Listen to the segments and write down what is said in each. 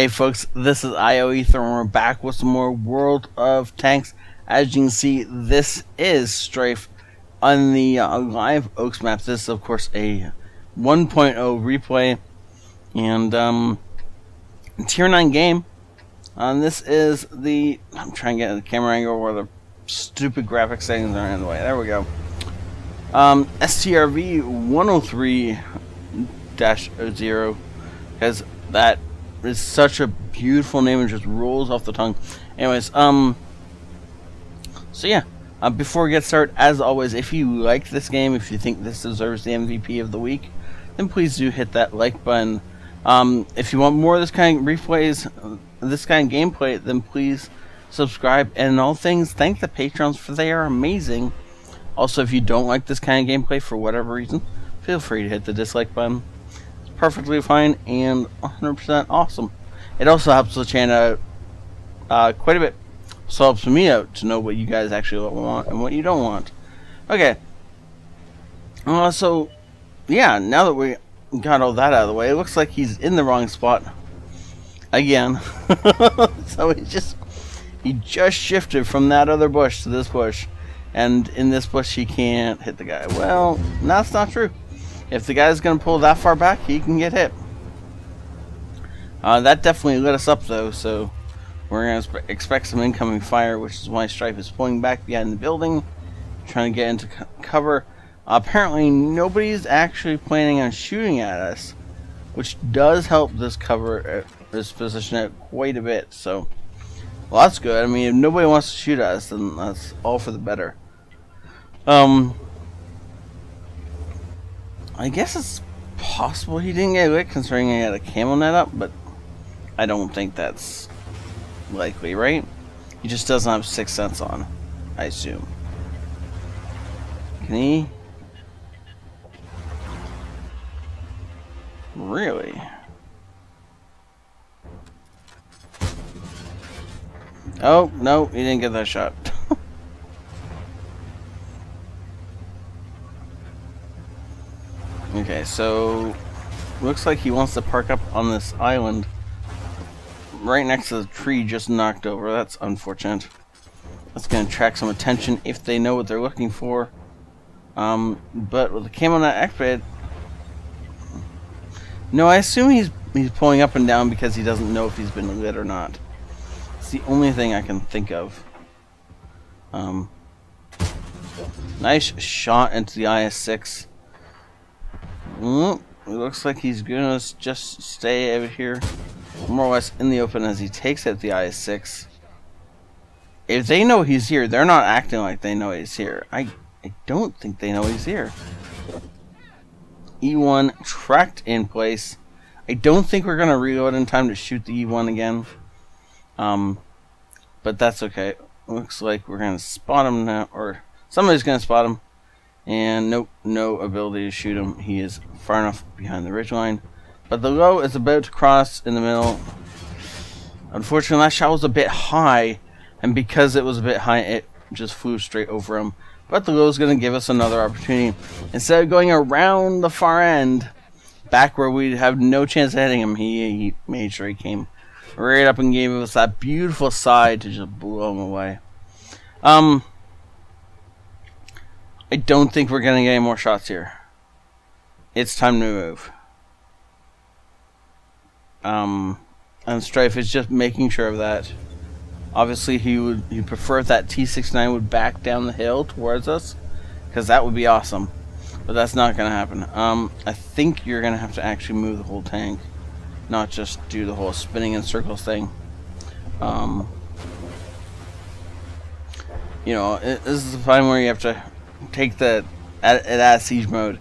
Hey folks, this is ioEther and we're back with some more World of Tanks. As you can see, this is Strv on the live Oaks map. This is of course a 1.0 replay and tier 9 game. This is the, I'm trying to get the camera angle where the stupid graphic settings are in the way. There we go. Strv 103-0, because that is such a beautiful name and just rolls off the tongue. Anyways, so yeah, before we get started, as always, if you like this game, if you think this deserves the MVP of the week, then please do hit that like button. If you want more of this kind of replays, this kind of gameplay, then please subscribe. And in all things, thank the patrons, for they are amazing. Also, if you don't like this kind of gameplay for whatever reason, feel free to hit the dislike button. Perfectly fine and 100% awesome. It also helps the channel out quite a bit. So helps me out to know what you guys actually want and what you don't want. Okay. So yeah, now that we got all that out of the way, it looks like he's in the wrong spot again. So he just shifted from that other bush to this bush, and in this bush he can't hit the guy. Well, that's not true. If the guy's going to pull that far back, he can get hit. That definitely lit us up, though, so we're going to expect some incoming fire, which is why Strv is pulling back behind the building, trying to get into cover. Apparently, nobody's actually planning on shooting at us, which does help this cover, this position out quite a bit. So, well, that's good. I mean, if nobody wants to shoot at us, then that's all for the better. I guess it's possible he didn't get lit considering he had a camo net up, but I don't think that's likely, right? He just doesn't have 6th sense on, I assume. Can he? Really? Oh, no, he didn't get that shot. Okay, so looks like he wants to park up on this island right next to the tree just knocked over. That's unfortunate. That's going to attract some attention if they know what they're looking for. But with the camo not activated, no, I assume he's pulling up and down because he doesn't know if he's been lit or not. It's the only thing I can think of. Nice shot into the IS-6. It looks like he's gonna just stay over here, more or less in the open as he takes at the IS-6. If they know he's here, they're not acting like they know he's here. I don't think they know he's here. E1 tracked in place. I don't think we're gonna reload in time to shoot the E1 again. But that's okay. Looks like we're gonna spot him now, or somebody's gonna spot him. And nope, no ability to shoot him. He is far enough behind the ridgeline. But the low is about to cross in the middle. Unfortunately, that shot was a bit high, and because it was a bit high, it just flew straight over him. But the low is going to give us another opportunity. Instead of going around the far end, back where we'd have no chance of hitting him, he made sure he came right up and gave us that beautiful side to just blow him away. I don't think we're going to get any more shots here. It's time to move. And Strv is just making sure of that. Obviously, he'd prefer if that T-69 would back down the hill towards us, because that would be awesome. But that's not going to happen. I think you're going to have to actually move the whole tank, not just do the whole spinning in circles thing. You know, this is the time where you have to take it out of siege mode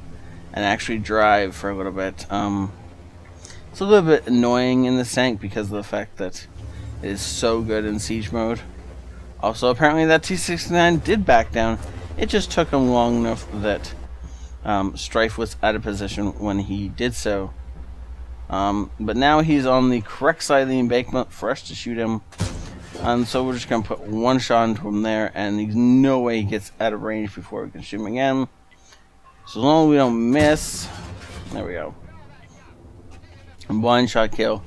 and actually drive for a little bit. It's a little bit annoying in this tank because of the fact that it is so good in siege mode. Also, apparently that T-69 did back down. It just took him long enough that Strv was out of position when he did so. But now he's on the correct side of the embankment for us to shoot him. And so we're just going to put one shot into him there, and there's no way he gets out of range before we can shoot him again. So as long as we don't miss, there we go. One shot kill.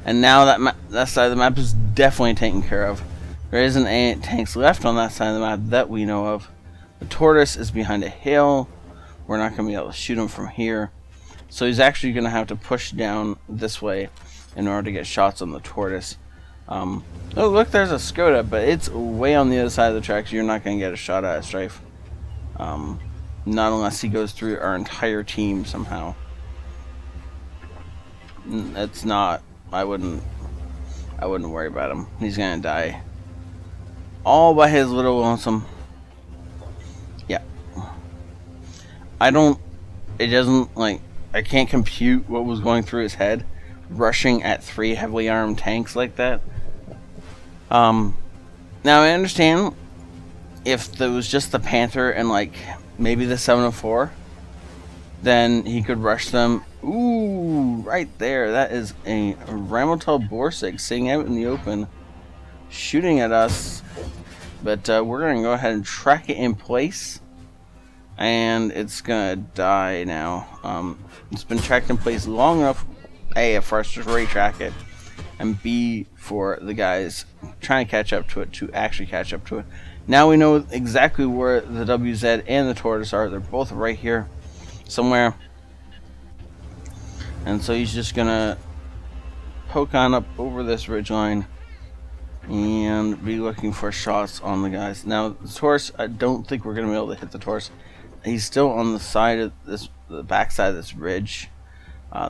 And now that side of the map is definitely taken care of. There isn't any tanks left on that side of the map that we know of. The tortoise is behind a hill. We're not going to be able to shoot him from here. So he's actually going to have to push down this way in order to get shots on the tortoise. Oh, look, there's a Skoda, but it's way on the other side of the tracks. You're not going to get a shot at a Strv. Not unless he goes through our entire team somehow. It's not. I wouldn't worry about him. He's going to die. All by his little lonesome. Yeah. It doesn't, like, I can't compute what was going through his head rushing at 3 heavily armed tanks like that. Now I understand if there was just the Panther and, like, maybe the 704, then he could rush them. Ooh, right there. That is a Ramatel Borsig sitting out in the open, shooting at us. But we're going to go ahead and track it in place. And it's going to die now. It's been tracked in place long enough, A, for us to retrack it, and B, for the guys trying to catch up to it to actually catch up to it. Now we know exactly where the WZ and the Tortoise are. They're both right here somewhere. And so he's just going to poke on up over this ridgeline and be looking for shots on the guys. Now, the Tortoise, I don't think we're going to be able to hit the Tortoise. He's still on the side of this, the back side of this ridge.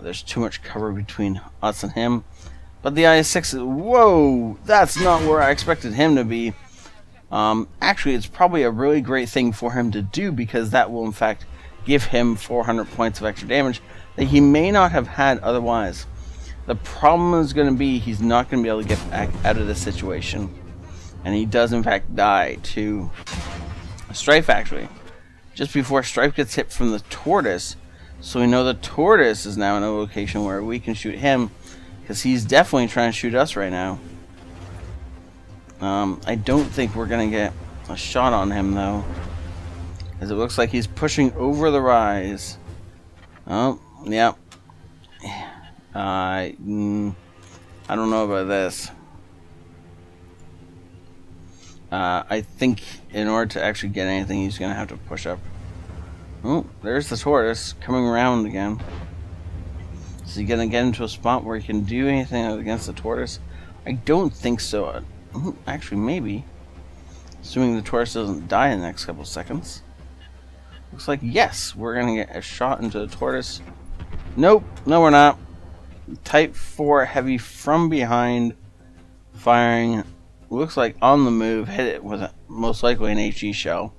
There's too much cover between us and him. But the IS-6, whoa, that's not where I expected him to be. Actually, it's probably a really great thing for him to do, because that will, in fact, give him 400 points of extra damage that he may not have had otherwise. The problem is going to be he's not going to be able to get back out of this situation. And he does, in fact, die to a Strv, actually. Just before Strv gets hit from the Tortoise. So we know the Tortoise is now in a location where we can shoot him, because he's definitely trying to shoot us right now. I don't think we're going to get a shot on him, though, as it looks like he's pushing over the rise. Oh, yeah. I don't know about this. I think in order to actually get anything, he's going to have to push up. Oh, there's the Tortoise coming around again. Is he going to get into a spot where he can do anything against the Tortoise? I don't think so. Actually, maybe. Assuming the Tortoise doesn't die in the next couple seconds. Looks like, yes, we're going to get a shot into the Tortoise. Nope, no we're not. Type 4 heavy from behind, firing. Looks like on the move, hit it with most likely an HE shell.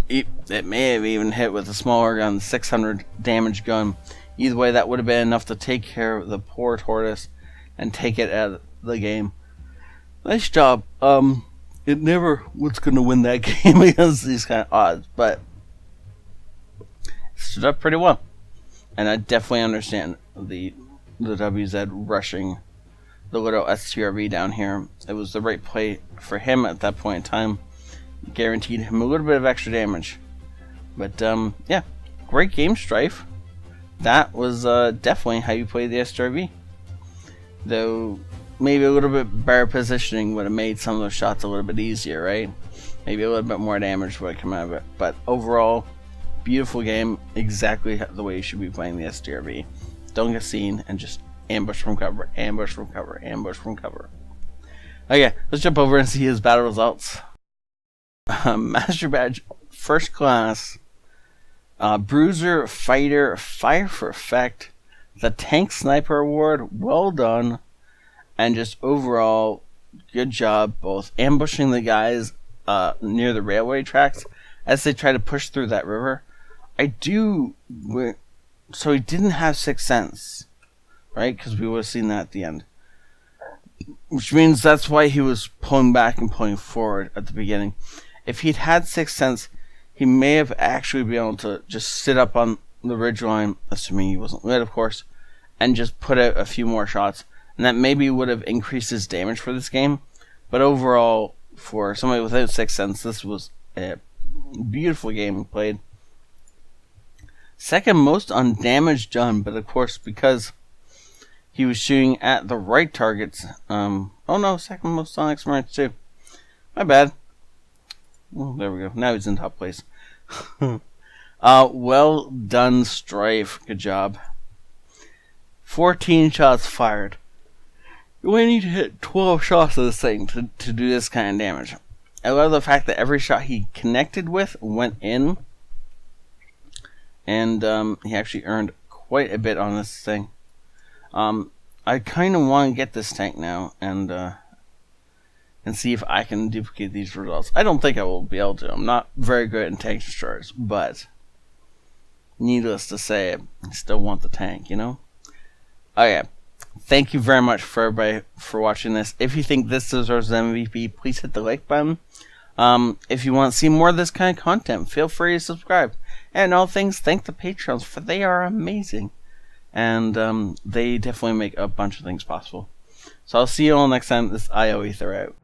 It may have even hit with a smaller gun, 600 damage gun. Either way, that would have been enough to take care of the poor Tortoise and take it out of the game. Nice job. It never was going to win that game against these kind of odds, but it stood up pretty well. And I definitely understand the WZ rushing the little Strv down here. It was the right play for him at that point in time. Guaranteed him a little bit of extra damage. But yeah, great game, Strv. That was definitely how you play the Strv. Though maybe a little bit better positioning would have made some of those shots a little bit easier, right? Maybe a little bit more damage would have come out of it. But overall, beautiful game, exactly the way you should be playing the Strv. Don't get seen and just ambush from cover, ambush from cover, ambush from cover. Okay, let's jump over and see his battle results. Master Badge, First Class, Bruiser, Fighter, Fire for Effect, the Tank Sniper Award, well done, and just overall, good job both ambushing the guys near the railway tracks as they try to push through that river. So he didn't have Sixth Sense, right? Because we would have seen that at the end. Which means that's why he was pulling back and pulling forward at the beginning. If he'd had Sixth Sense, he may have actually been able to just sit up on the ridgeline, assuming he wasn't lit, of course, and just put out a few more shots. And that maybe would have increased his damage for this game. But overall, for somebody without Sixth Sense, this was a beautiful game played. Second most on damage done, but of course, because he was shooting at the right targets. Oh no, second most on experience too. My bad. Well, there we go. Now he's in top place. Well done, Strv. Good job. 14 shots fired. You only need to hit 12 shots of this thing to do this kind of damage. I love the fact that every shot he connected with went in. And he actually earned quite a bit on this thing. I kind of want to get this tank now and see if I can duplicate these results. I don't think I will be able to. I'm not very good at tank destroyers, but needless to say, I still want the tank, you know? Okay. Thank you very much for everybody for watching this. If you think this deserves an MVP, please hit the like button. If you want to see more of this kind of content, feel free to subscribe. And all things, thank the Patrons, for they are amazing. And they definitely make a bunch of things possible. So I'll see you all next time. This is ioEther out.